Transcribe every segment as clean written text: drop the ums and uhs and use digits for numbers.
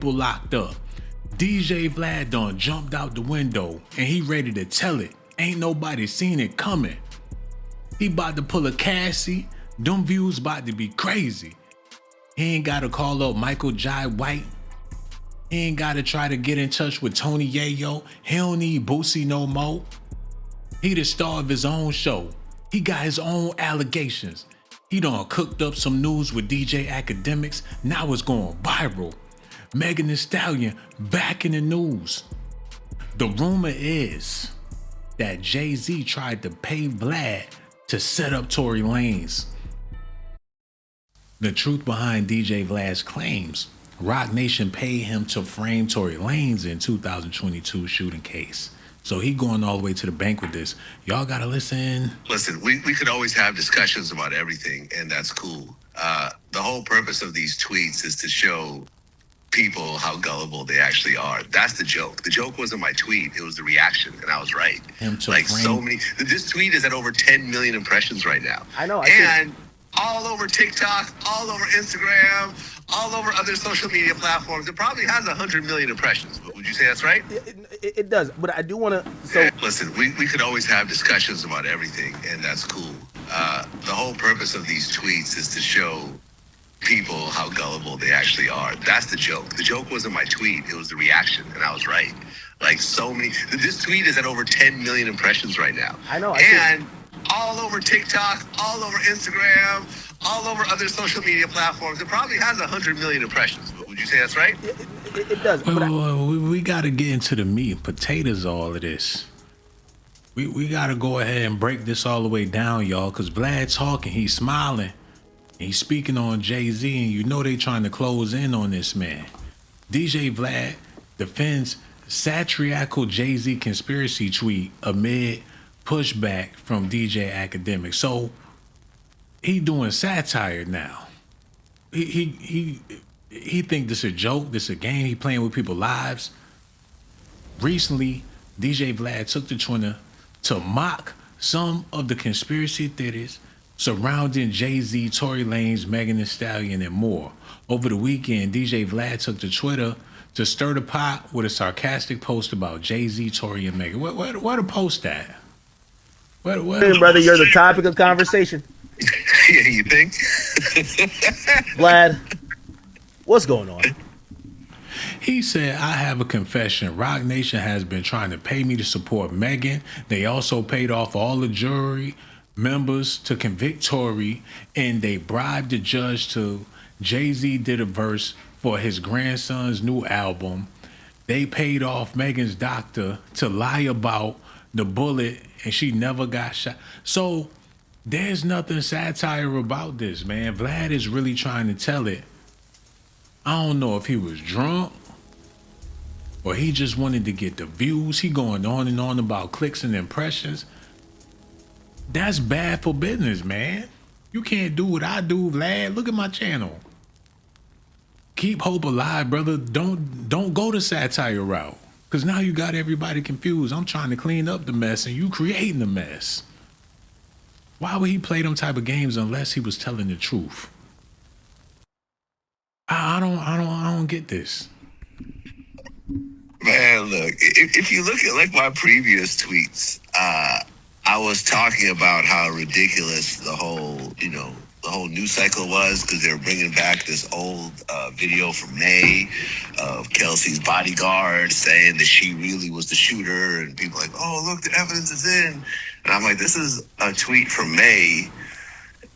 people locked up. DJ Vlad done jumped out the window and he ready to tell it. Ain't nobody seen it coming. He about to pull a Cassie. Them views about to be crazy. He ain't gotta call up Michael Jai White. He ain't gotta try to get in touch with Tony Yayo. He don't need Boosie no more. He the star of his own show. He got his own allegations. He done cooked up some news with DJ Academics. Now it's going viral. Megan Thee Stallion back in the news. The rumor is that Jay-Z tried to pay Vlad to set up Tory Lanez. The truth behind DJ Vlad's claims, Roc Nation paid him to frame Tory Lanez in 2022 shooting case. So he going all the way to the bank with this. Y'all gotta listen. Listen, we could always have discussions about everything, and that's cool. The whole purpose of these tweets is to show people how gullible they actually are. That's the joke. The joke wasn't my tweet. It was the reaction, and I was right. Like so many. This tweet is at over 10 million impressions right now. I know. And all over TikTok, all over Instagram, all over other social media platforms. It probably has 100 million impressions. But would you say that's right? It does. But I do want to. Listen, we could always have discussions about everything, and that's cool. The whole purpose of these tweets is to show people how gullible they actually are. That's the joke. The joke wasn't my tweet. It was the reaction, and I was right. Like so many. This tweet is at over 10 million impressions right now. I know. And all over TikTok, all over Instagram, all over other social media platforms. It probably has 100 million impressions. But would you say that's right? It does. We got to get into the meat and potatoes of all of this. We got to go ahead and break this all the way down, y'all, because Vlad talking, he's smiling. He's speaking on Jay-Z, and you know they trying to close in on this man. DJ Vlad defends satirical Jay-Z conspiracy tweet amid pushback from DJ Academics. So he doing satire now. He think this a joke, this a game. He playing with people's lives. Recently, DJ Vlad took to Twitter to mock some of the conspiracy theories surrounding Jay-Z, Tory Lanez, Megan Thee Stallion, and more. Over the weekend, DJ Vlad took to Twitter to stir the pot with a sarcastic post about Jay-Z, Tory, and Megan. Where the post at? Brother, you're the topic of conversation. Yeah, you think? Vlad, what's going on? He said, I have a confession. Roc Nation has been trying to pay me to support Megan. They also paid off all the jury members to convict Tory, and they bribed the judge to. Jay-Z did a verse for his grandson's new album. They paid off Megan's doctor to lie about the bullet, and she never got shot. So there's nothing satire about this, man. Vlad is really trying to tell it. I don't know if he was drunk or he just wanted to get the views. He going on and on about clicks and impressions. That's bad for business, man. You can't do what I do, Vlad. Look at my channel. Keep hope alive, brother. Don't go the satire route. Because now you got everybody confused. I'm trying to clean up the mess and you creating the mess. Why would he play them type of games unless he was telling the truth? I don't get this. Man, look, if you look at like my previous tweets, I was talking about how ridiculous the whole news cycle was, because they were bringing back this old video from May of Kelsey's bodyguard saying that she really was the shooter, and people like, oh, look, the evidence is in. And I'm like, this is a tweet from May,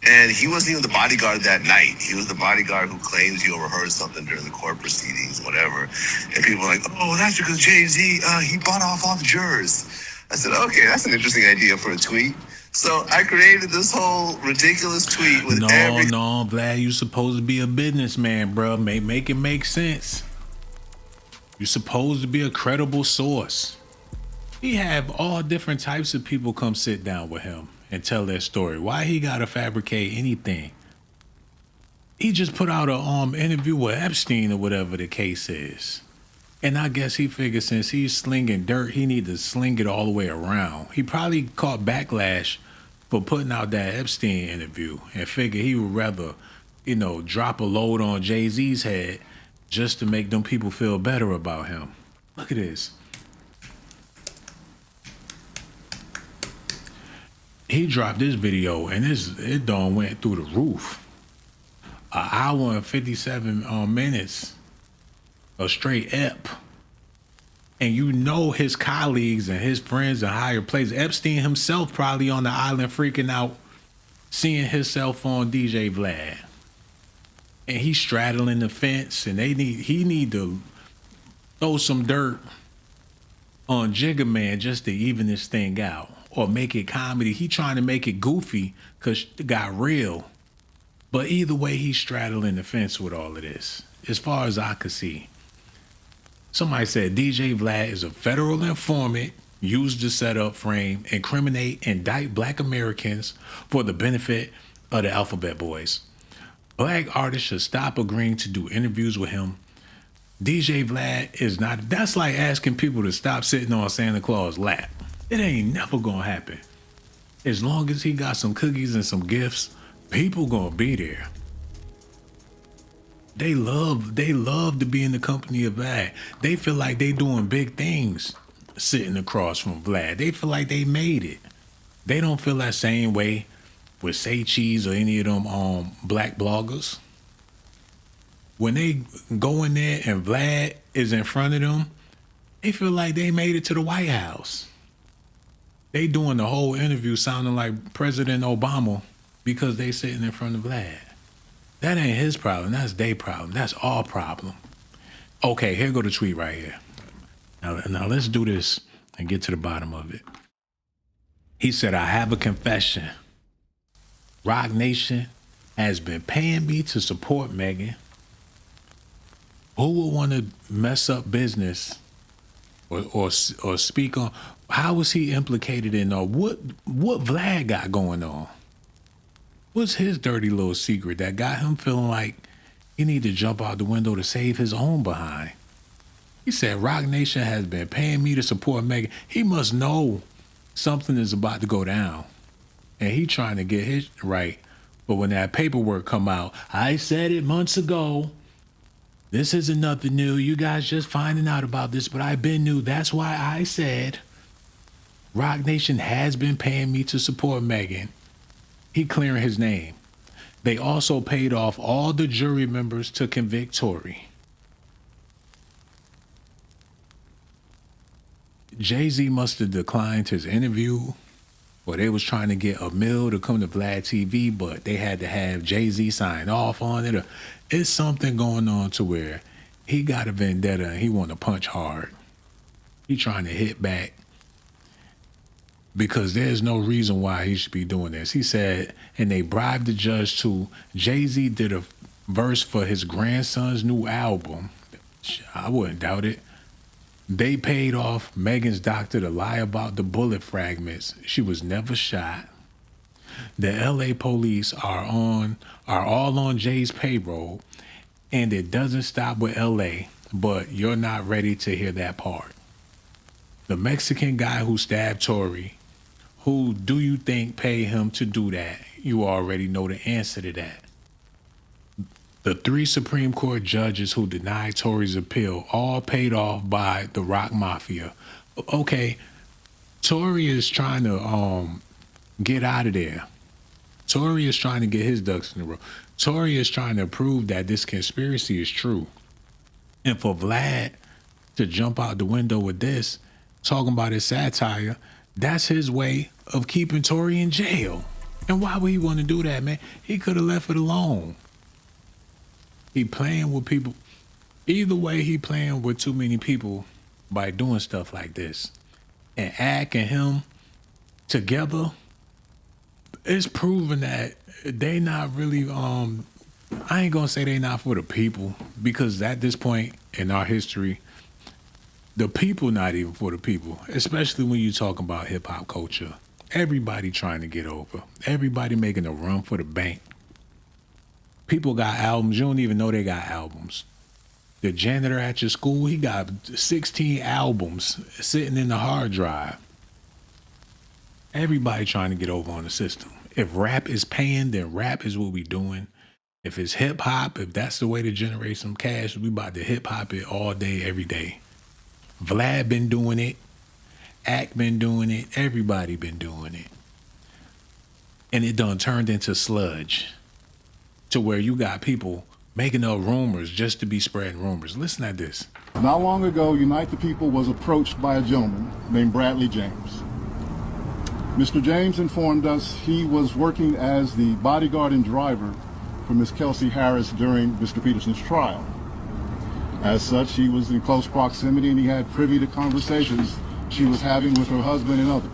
and he wasn't even the bodyguard that night. He was the bodyguard who claims he overheard something during the court proceedings, whatever. And people are like, oh, that's because Jay-Z, he bought off all the jurors. I said, okay, that's an interesting idea for a tweet. So I created this whole ridiculous tweet with No, Vlad, you supposed to be a businessman, bro. Make it make sense. You're supposed to be a credible source. He have all different types of people come sit down with him and tell their story. Why he gotta fabricate anything? He just put out a interview with Epstein or whatever the case is. And I guess he figured since he's slinging dirt, he need to sling it all the way around. He probably caught backlash for putting out that Epstein interview and figured he would rather, drop a load on Jay-Z's head just to make them people feel better about him. Look at this. He dropped this video and it done went through the roof. An hour and 57 minutes of straight ep. And you know his colleagues and his friends in higher places. Epstein himself probably on the island freaking out, seeing himself on DJ Vlad. And he's straddling the fence, and he need to throw some dirt on Jigga Man just to even this thing out or make it comedy. He trying to make it goofy because it got real. But either way, he's straddling the fence with all of this, as far as I could see. Somebody said DJ Vlad is a federal informant used to set up, frame, incriminate, indict black Americans for the benefit of the Alphabet Boys. Black artists should stop agreeing to do interviews with him. DJ Vlad is not, that's like asking people to stop sitting on Santa Claus' lap. It ain't never gonna happen. As long as he got some cookies and some gifts, people gonna be there. They love to be in the company of Vlad. They feel like they doing big things sitting across from Vlad. They feel like they made it. They don't feel that same way with Say Cheese or any of them black bloggers. When they go in there and Vlad is in front of them, they feel like they made it to the White House. They doing the whole interview sounding like President Obama because they sitting in front of Vlad. That ain't his problem. That's their problem. That's our problem. Okay, here go the tweet right here. Now let's do this and get to the bottom of it. He said, I have a confession. Rock Nation has been paying me to support Megan. Who would want to mess up business or speak on? How was he implicated in what Vlad got going on? What's his dirty little secret that got him feeling like he need to jump out the window to save his own behind? He said, Rock Nation has been paying me to support Megan. He must know something is about to go down. And he trying to get his right. But when that paperwork come out, I said it months ago. This isn't nothing new. You guys just finding out about this, but I've been new. That's why I said Rock Nation has been paying me to support Megan. He clearing his name. They also paid off all the jury members to convict Tory. Jay-Z must have declined his interview, or they was trying to get a mill to come to Vlad TV, but they had to have Jay-Z sign off on it. It's something going on to where he got a vendetta and he want to punch hard. He trying to hit back because there's no reason why he should be doing this. He said, and they bribed the judge too. Jay-Z did a verse for his grandson's new album. I wouldn't doubt it. They paid off Megan's doctor to lie about the bullet fragments. She was never shot. The LA police are all on Jay's payroll, and it doesn't stop with LA, but you're not ready to hear that part. The Mexican guy who stabbed Tory, who do you think paid him to do that? You already know the answer to that. The 3 Supreme Court judges who denied Tory's appeal, all paid off by the Rock Mafia. Okay, Tory is trying to get out of there. Tory is trying to get his ducks in a row. Tory is trying to prove that this conspiracy is true. And for Vlad to jump out the window with this, talking about his satire, that's his way of keeping Tory in jail. And why would he want to do that, man? He could have left it alone. He playing with people. Either way, he playing with too many people by doing stuff like this. And Ak and him together, it's proven that they not really, I ain't gonna say they not for the people, because at this point in our history, the people not even for the people, especially when you talk about hip hop culture. Everybody trying to get over. Everybody making a run for the bank. People got albums. You don't even know they got albums. The janitor at your school, he got 16 albums sitting in the hard drive. Everybody trying to get over on the system. If rap is paying, then rap is what we doing. If it's hip hop, if that's the way to generate some cash, we about to hip hop it all day, every day. Vlad been doing it. Act been doing it. Everybody been doing it. And it done turned into sludge to where you got people making up rumors just to be spreading rumors. Listen at this. Not long ago, Unite the People was approached by a gentleman named Bradley James. Mr. James informed us he was working as the bodyguard and driver for Miss Kelsey Harris during Mr. Peterson's trial. As such, he was in close proximity and he had privy to conversations she was having with her husband and others.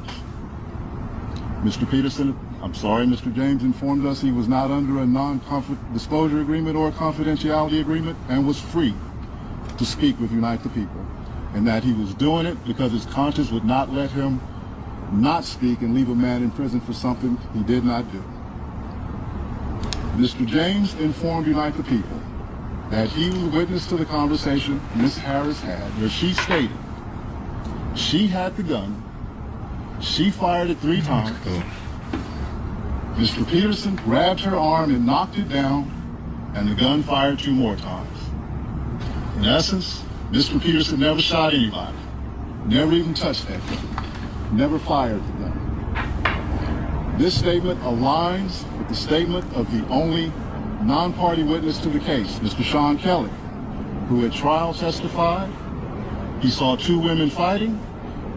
Mr. James informed us he was not under a non-disclosure agreement or a confidentiality agreement and was free to speak with Unite the People, and that he was doing it because his conscience would not let him not speak and leave a man in prison for something he did not do. Mr. James informed Unite the People that he was witness to the conversation Ms. Harris had where she stated she had the gun, she fired it 3 times, Mr. Peterson grabbed her arm and knocked it down, and the gun fired 2 more times. In essence, Mr. Peterson never shot anybody, never even touched that gun, never fired the gun. This statement aligns with the statement of the only non-party witness to the case, Mr. Sean Kelly, who at trial testified he saw 2 women fighting,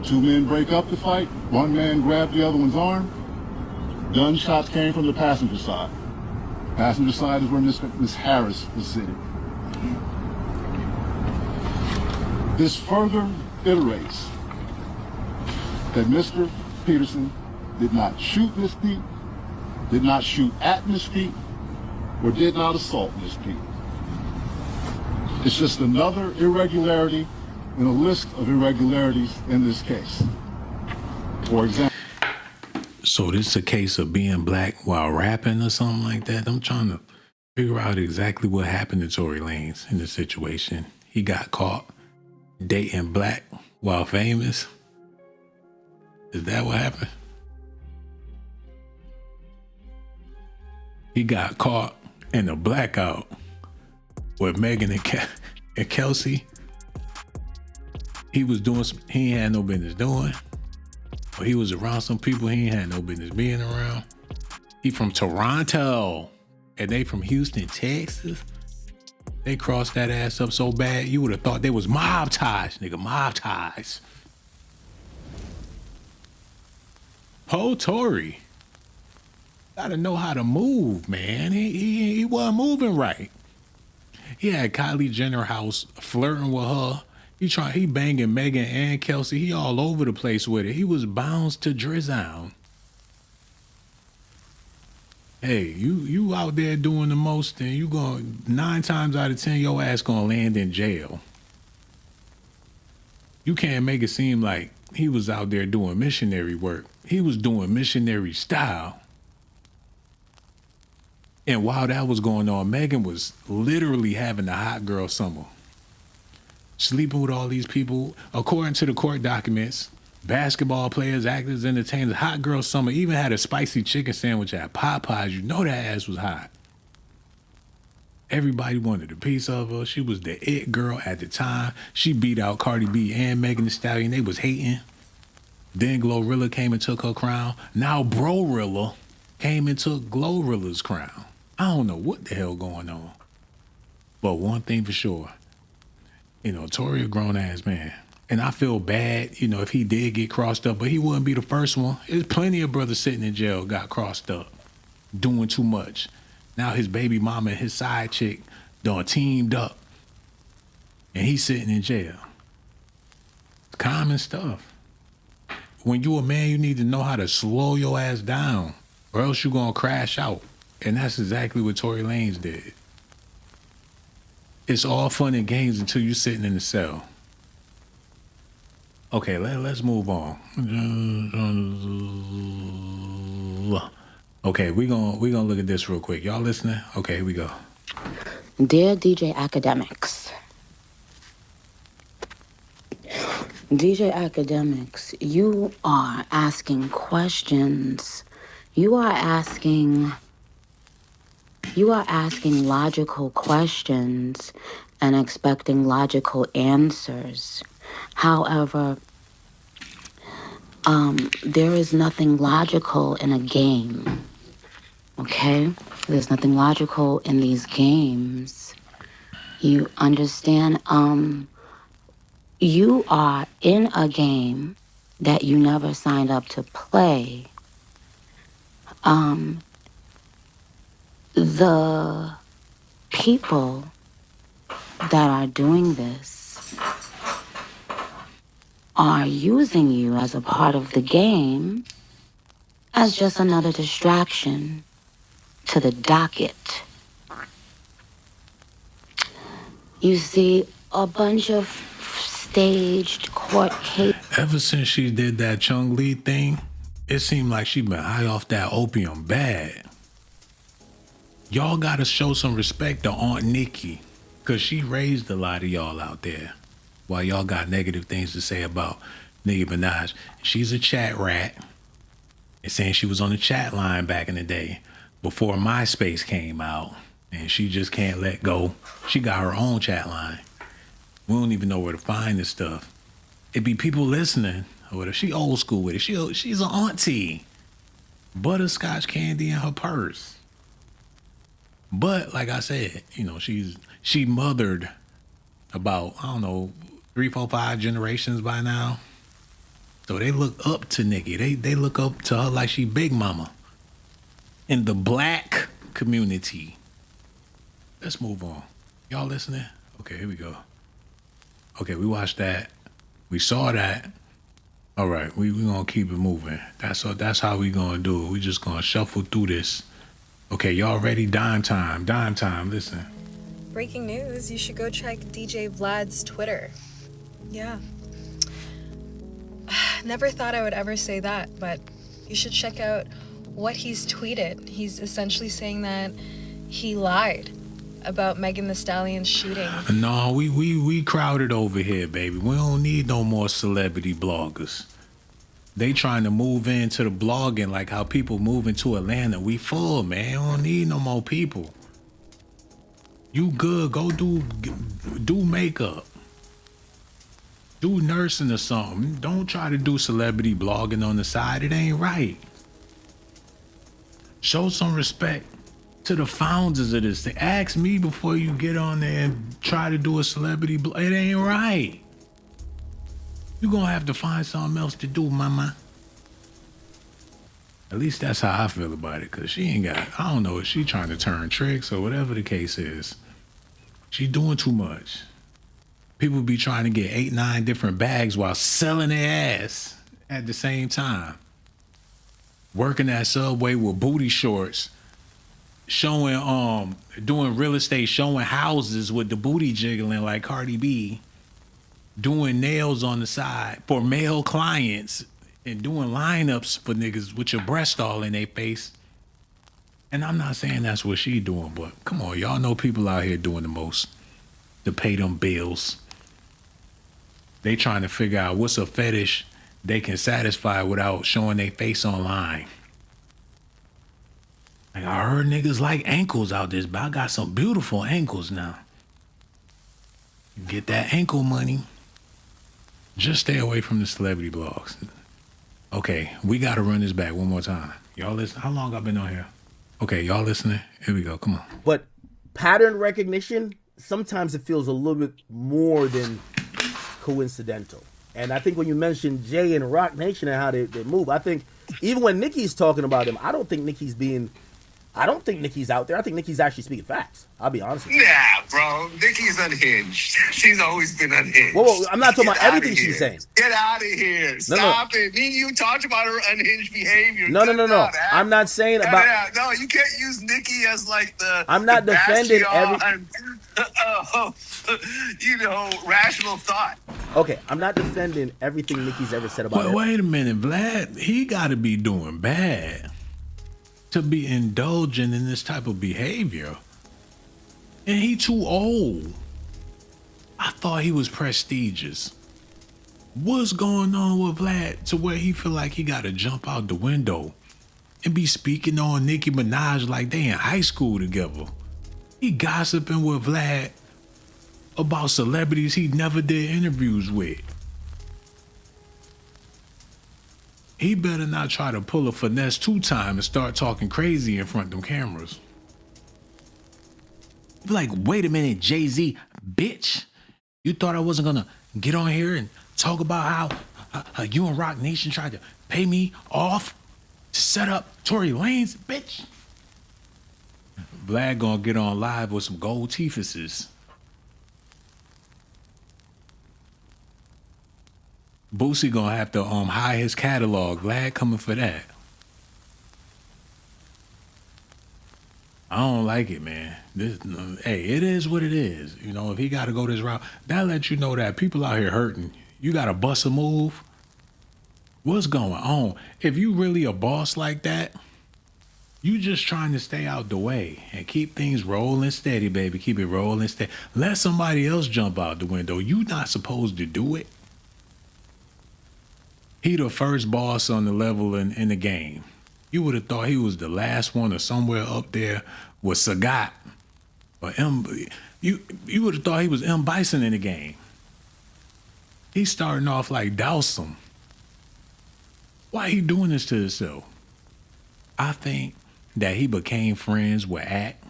2 men break up the fight, 1 man grabbed the other one's arm. Gunshots came from the passenger side. Passenger side is where Miss Harris was sitting. This further iterates that Mr. Peterson did not shoot Miss Pete, did not shoot at Miss Pete, or did not assault Miss Pete. It's just another irregularity in a list of irregularities in this case. For example. So this is a case of being black while rapping or something like that? I'm trying to figure out exactly what happened to Tory Lanez in this situation. He got caught dating black while famous. Is that what happened? He got caught in a blackout with Megan and Kelsey. He was doing some he ain't had no business doing. Or he was around some people he ain't had no business being around. He from Toronto and they from Houston, Texas. They crossed that ass up so bad, you would have thought they was mob ties, nigga, mob ties. Po Tory. Gotta know how to move, man. He wasn't moving right. He had Kylie Jenner house flirting with her. He banging Megan and Kelsey. He all over the place with it. He was bounced to Drizzle. Hey, you out there doing the most, and you going 9 times out of 10, your ass gonna land in jail. You can't make it seem like he was out there doing missionary work. He was doing missionary style. And while that was going on, Megan was literally having a hot girl summer. Sleeping with all these people. According to the court documents, basketball players, actors, entertainers, hot girl summer, even had a spicy chicken sandwich at Popeyes. You know that ass was hot. Everybody wanted a piece of her. She was the it girl at the time. She beat out Cardi B and Megan Thee Stallion. They was hating. Then Glorilla came and took her crown. Now Brorilla came and took Glorilla's crown. I don't know what the hell going on. But one thing for sure, Tory a grown ass man. And I feel bad, if he did get crossed up, but he wouldn't be the first one. There's plenty of brothers sitting in jail got crossed up, doing too much. Now his baby mama and his side chick done teamed up. And he's sitting in jail. It's common stuff. When you a man, you need to know how to slow your ass down, or else you gonna crash out. And that's exactly what Tory Lanez did. It's all fun and games until you're sitting in the cell. Okay, let's move on. Okay, we gonna look at this real quick. Y'all listening? Okay, here we go. Dear DJ Academics. DJ Academics, you are asking questions. You are asking You are asking logical questions and expecting logical answers. However, there is nothing logical in a game, okay? There's nothing logical in these games. You understand? You are in a game that you never signed up to play. The people that are doing this are using you as a part of the game as just another distraction to the docket. You see, a bunch of staged court cases. Ever since she did that Chung Lee thing, it seemed like she been high off that opium bad. Y'all gotta show some respect to Aunt Nikki, cause she raised a lot of y'all out there. While y'all got negative things to say about Nicki Minaj. She's a chat rat. And saying she was on the chat line back in the day before MySpace came out. And she just can't let go. She got her own chat line. We don't even know where to find this stuff. It be people listening. Or she old school with it. She's an auntie. Butterscotch candy in her purse. But like I said, you know, she mothered about, I don't know, 3, 4, 5 generations by now. So they look up to Nicki. They look up to her like she big mama. In the black community. Let's move on. Y'all listening? Okay, here we go. Okay, we watched that. We saw that. All right, we gonna keep it moving. That's how we gonna do it. We just gonna shuffle through this. Okay, y'all ready? Dime time, listen. Breaking news, you should go check DJ Vlad's Twitter. Yeah. Never thought I would ever say that, but you should check out what he's tweeted. He's essentially saying that he lied about Megan Thee Stallion's shooting. No, we crowded over here, baby. We don't need no more celebrity bloggers. They trying to move into the blogging like how people move into Atlanta. We full, man. Don't need no more people. You good? Go do makeup. Do nursing or something. Don't try to do celebrity blogging on the side. It ain't right. Show some respect to the founders of this thing. Ask me before you get on there and try to do a celebrity blog. It ain't right. You're gonna have to find something else to do, mama. At least that's how I feel about it, because she ain't got, I don't know if she trying to turn tricks or whatever the case is. She doing too much. People be trying to get 8, 9 different bags while selling their ass at the same time. Working at Subway with booty shorts, showing, doing real estate, showing houses with the booty jiggling like Cardi B, doing nails on the side for male clients and doing lineups for niggas with your breast all in their face. And I'm not saying that's what she doing, but come on, y'all know people out here doing the most to pay them bills. They trying to figure out what's a fetish they can satisfy without showing their face online. Like, I heard niggas like ankles out this, but I got some beautiful ankles now. Get that ankle money. Just stay away from the celebrity blogs. Okay, we got to run this back one more time. Y'all listen. How long I've been on here? Okay, y'all listening? Here we go. Come on. But pattern recognition, sometimes it feels a little bit more than coincidental. And I think when you mentioned Jay and Rock Nation and how they move, I think even when Nicki's talking about him, I don't think Nicki's out there. I think Nicki's actually speaking facts. I'll be honest with you. Nah, bro. Nicki's unhinged. She's always been unhinged. Whoa, I'm not talking about everything she's saying. Get out of here. Stop it. Me and you talked about her unhinged behavior. No. I'm not saying about... No, you can't use Nicki as like the... I'm not defending rational thought. Okay, I'm not defending everything Nicki's ever said about her. Wait a minute, Vlad. He got to be doing bad to be indulging in this type of behavior. And he too old. I thought he was prestigious. What's going on with Vlad to where he feel like he got to jump out the window and be speaking on Nicki Minaj like they in high school together. He gossiping with Vlad about celebrities he never did interviews with. He better not try to pull a finesse 2 times and start talking crazy in front of them cameras. Like, wait a minute, Jay-Z, bitch. You thought I wasn't gonna get on here and talk about how you and Rock Nation tried to pay me off to set up Tory Lanez, bitch? Vlad gonna get on live with some gold teethuses. Boosie gonna have to hide his catalog. Vlad coming for that. I don't like it, man. Hey, it is what it is. You know, if he got to go this route, that lets you know that people out here hurting. You got to bust a move. What's going on? If you really a boss like that, you just trying to stay out the way and keep things rolling steady, baby. Keep it rolling steady. Let somebody else jump out the window. You not supposed to do it. He the first boss on the level in the game. You would have thought he was the last one or somewhere up there with Sagat or M. You would have thought he was M. Bison in the game. He's starting off like Dawson. Why he doing this to himself? I think that he became friends with Act,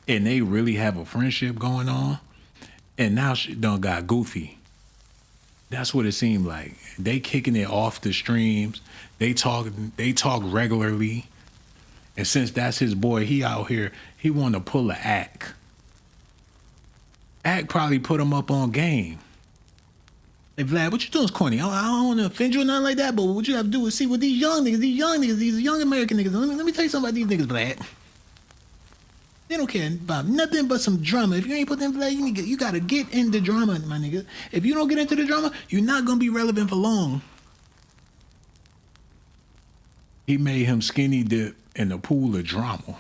and they really have a friendship going on, and now shit done got goofy. That's what it seemed like. They kicking it off the streams. They talk regularly. And since that's his boy, he out here, he want to pull a Act. Act probably put him up on game. Hey, Vlad, what you doing is corny. I don't want to offend you or nothing like that, but what you have to do is see what these young American niggas, let me tell you something about these niggas, Vlad. They don't care about nothing but some drama. If you ain't put them Vlad, you gotta get in the drama, my nigga. If you don't get into the drama, you're not gonna be relevant for long. He made him skinny dip in the pool of drama.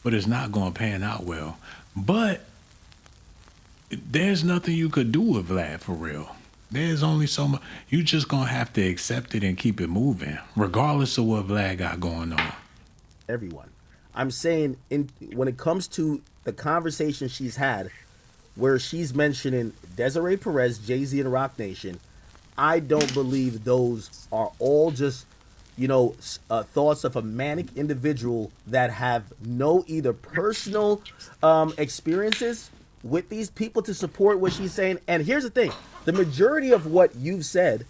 But it's not gonna pan out well. But there's nothing you could do with Vlad for real. There's only so much. You just gonna have to accept it and keep it moving, regardless of what Vlad got going on. Everyone. I'm saying when it comes to the conversation she's had where she's mentioning Desiree Perez, Jay-Z, and Rock Nation, I don't believe those are all just, thoughts of a manic individual that have no either personal experiences with these people to support what she's saying. And here's the thing. The majority of what you've said,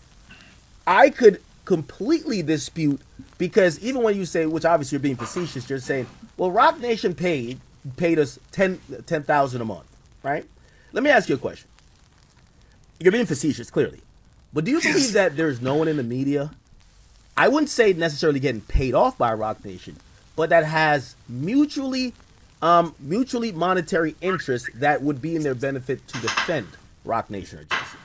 I could completely dispute, because even when you say, which obviously you're being facetious, you're saying, well, Rock Nation paid us $10,000 a month, right? Let me ask you a question. You're being facetious, clearly, but do you believe that there's no one in the media, I wouldn't say necessarily getting paid off by Rock Nation, but that has mutually monetary interest that would be in their benefit to defend Rock Nation or Jay-Z?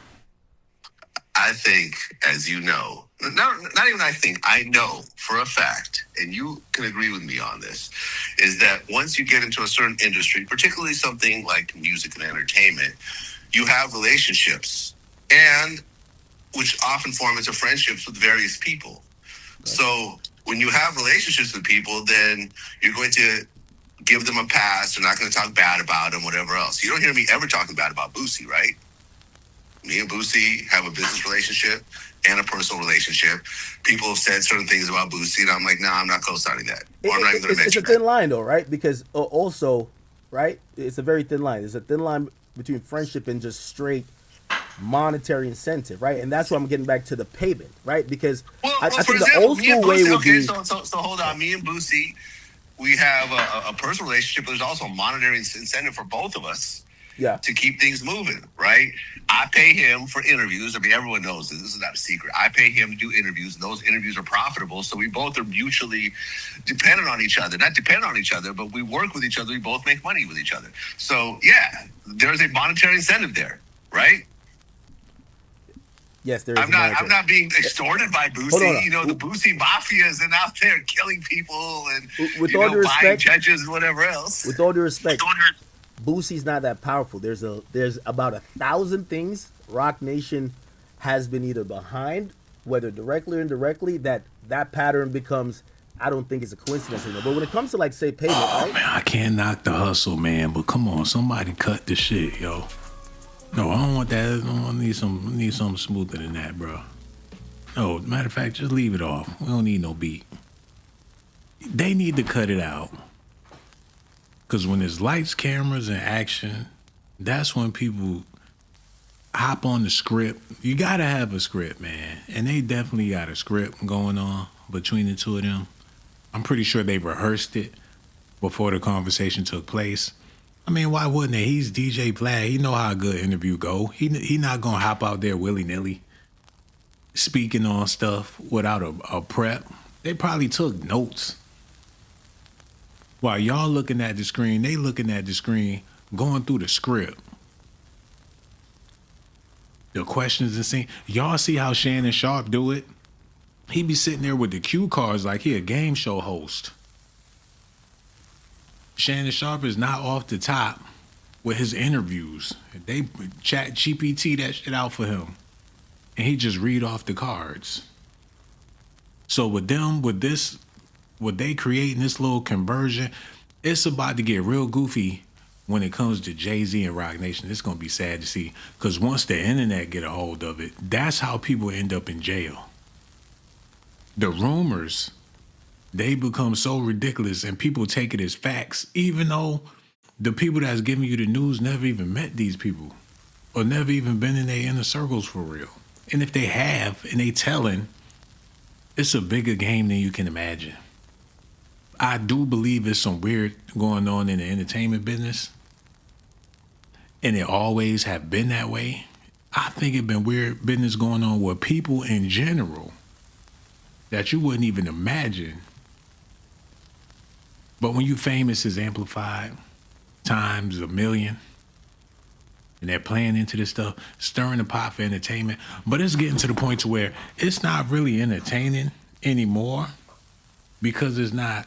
I think, as you know, not even I think, I know for a fact, and you can agree with me on this, is that once you get into a certain industry, particularly something like music and entertainment, you have relationships, and which often form into friendships with various people. Right. So when you have relationships with people, then you're going to give them a pass. You're not going to talk bad about them, whatever else. You don't hear me ever talking bad about Boosie, right? Me and Boosie have a business relationship and a personal relationship. People have said certain things about Boosie, and I'm like, nah, I'm not co-signing that. Or I'm not even going to mention It's a thin line, though, right? Because also, right, it's a very thin line. There's a thin line between friendship and just straight monetary incentive, right? And that's why I'm getting back to the payment, right? Because I think the old school way would be... So hold on. Me and Boosie, we have a personal relationship, but there's also a monetary incentive for both of us. Yeah. To keep things moving, right? I pay him for interviews. I mean, everyone knows this. This is not a secret. I pay him to do interviews, and those interviews are profitable. So we both are mutually dependent on each other. Not dependent on each other, but we work with each other. We both make money with each other. So, yeah, there's a monetary incentive there, right? Yes, there is. I'm not being extorted by Boosie. You know, the Boosie mafia is out there killing people and buying judges and whatever else. With all due respect, Boosie's not that powerful. There's about 1,000 things Rock Nation has been either behind, whether directly or indirectly, that pattern becomes I don't think it's a coincidence anymore. But when it comes to like say payment, right? Man, I can't knock the hustle, man. But come on, somebody cut the shit, yo. No, I don't want that. I need something smoother than that, bro. No, matter of fact, just leave it off. We don't need no beat. They need to cut it out. Because when there's lights, cameras, and action, that's when people hop on the script. You got to have a script, man. And they definitely got a script going on between the two of them. I'm pretty sure they rehearsed it before the conversation took place. I mean, why wouldn't they? He's DJ Vlad. He know how a good interview go. He not going to hop out there willy-nilly speaking on stuff without a prep. They probably took notes. While y'all looking at the screen, they looking at the screen, going through the script. The questions and scene. Y'all see how Shannon Sharp do it? He be sitting there with the cue cards like he a game show host. Shannon Sharp is not off the top with his interviews. They chat GPT that shit out for him. And he just read off the cards. So with them, with this, what they creating this little conversion, it's about to get real goofy when it comes to Jay-Z and Roc Nation. It's going to be sad to see. Because once the internet get a hold of it, that's how people end up in jail. The rumors, they become so ridiculous and people take it as facts, even though the people that's giving you the news never even met these people or never even been in their inner circles for real. And if they have and they telling, it's a bigger game than you can imagine. I do believe there's some weird going on in the entertainment business. And it always have been that way. I think it been weird business going on with people in general that you wouldn't even imagine. But when you famous is amplified times a million, and they're playing into this stuff, stirring the pot for entertainment. But it's getting to the point to where it's not really entertaining anymore because it's not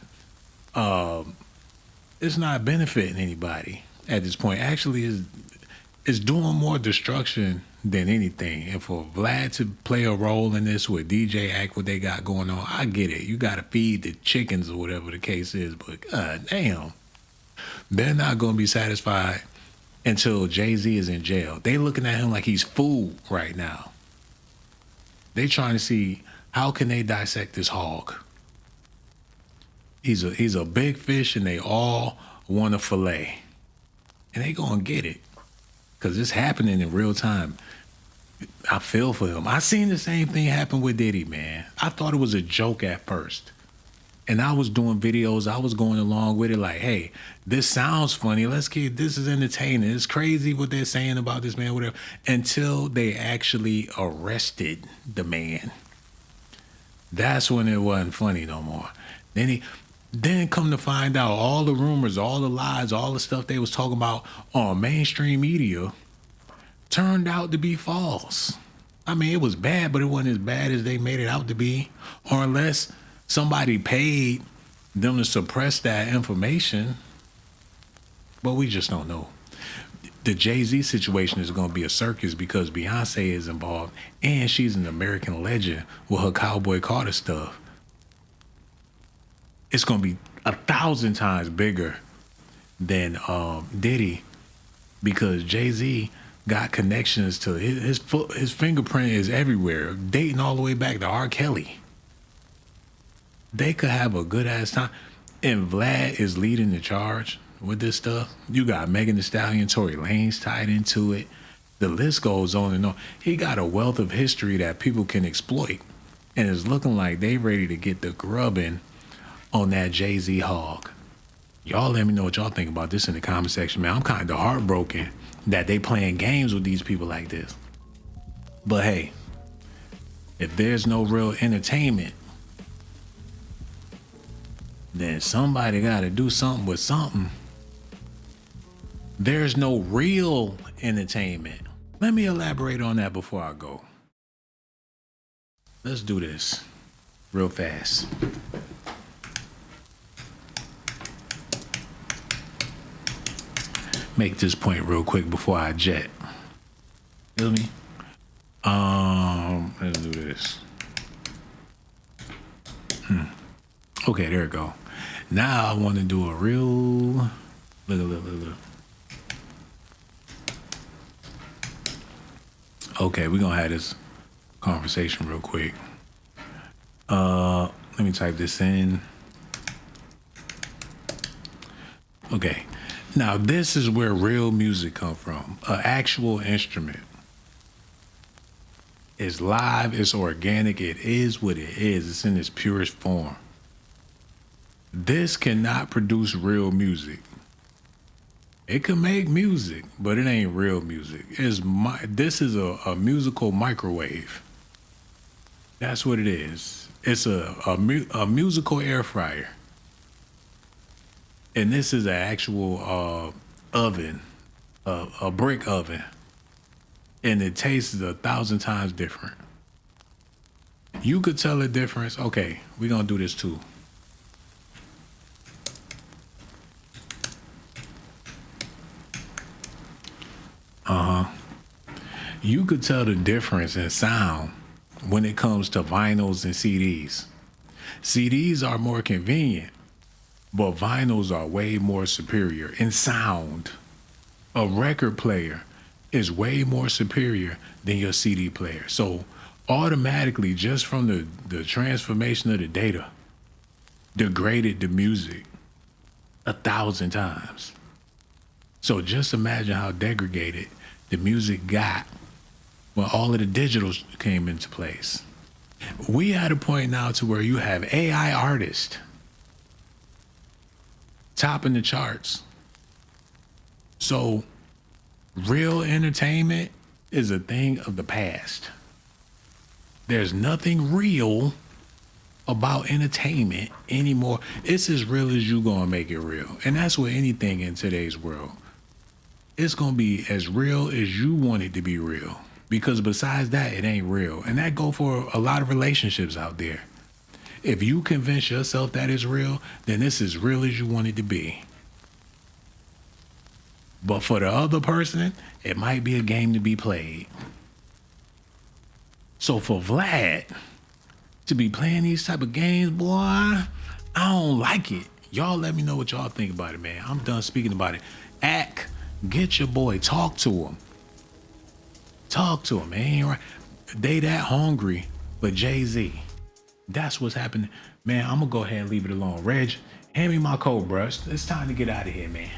benefiting anybody at this point. Actually, it's doing more destruction than anything. And for Vlad to play a role in this with DJ Act, what they got going on, I get it. You got to feed the chickens or whatever the case is. But damn, they're not going to be satisfied until Jay-Z is in jail. They looking at him like he's food right now. They trying to see how can they dissect this hog. He's a big fish and they all want a fillet. And they gonna get it. Cause it's happening in real time. I feel for him. I seen the same thing happen with Diddy, man. I thought it was a joke at first. And I was doing videos, I was going along with it like, hey, this sounds funny. This is entertaining. It's crazy what they're saying about this man, whatever. Until they actually arrested the man. That's when it wasn't funny no more. Then come to find out all the rumors, all the lies, all the stuff they was talking about on mainstream media turned out to be false. I mean, it was bad, but it wasn't as bad as they made it out to be. Or unless somebody paid them to suppress that information, but we just don't know. The Jay-Z situation is going to be a circus because Beyonce is involved and she's an American legend with her Cowboy Carter stuff. It's going to be 1,000 times bigger than Diddy because Jay-Z got connections to his fingerprint is everywhere, dating all the way back to R. Kelly. They could have a good ass time. And Vlad is leading the charge with this stuff. You got Megan Thee Stallion, Tory Lanez tied into it. The list goes on and on. He got a wealth of history that people can exploit. And it's looking like they ready to get the grubbing on that Jay-Z hog. Y'all let me know what y'all think about this in the comment section, man. I'm kind of heartbroken that they playing games with these people like this. But hey, if there's no real entertainment, then somebody got to do something with something. There's no real entertainment. Let me elaborate on that before I go. Let's do this real fast. Make this point real quick before I jet. Feel me? Let's do this. Okay, there we go. Now I want to do a real look. Okay, we're gonna have this conversation real quick. Let me type this in. Okay, now this is where real music come from. An actual instrument. It's live, it's organic, it is what it is. It's in its purest form. This cannot produce real music. It can make music, but it ain't real music. This is a musical microwave. That's what it is. It's a musical air fryer. And this is an actual oven, a brick oven. And it tastes 1,000 times different. You could tell the difference. Okay, we're going to do this too. You could tell the difference in sound when it comes to vinyls and CDs. CDs are more convenient, but vinyls are way more superior in sound. A record player is way more superior than your CD player. So automatically, just from the transformation of the data, degraded the music 1,000 times. So just imagine how degraded the music got when all of the digitals came into place. We at a point now to where you have AI artists topping the charts. So real entertainment is a thing of the past. There's nothing real about entertainment anymore. It's as real as you gonna make it real. And that's with anything in today's world. It's gonna be as real as you want it to be real. Because besides that, it ain't real. And that go for a lot of relationships out there. If you convince yourself that it's real, then it's as real as you want it to be. But for the other person, it might be a game to be played. So for Vlad to be playing these type of games, boy, I don't like it. Y'all let me know what y'all think about it, man. I'm done speaking about it. Get your boy, talk to him. Talk to him, man. Ain't right. They that hungry, but Jay-Z. That's what's happening. Man, I'm gonna go ahead and leave it alone. Reg, hand me my code, bruh. It's time to get out of here, man.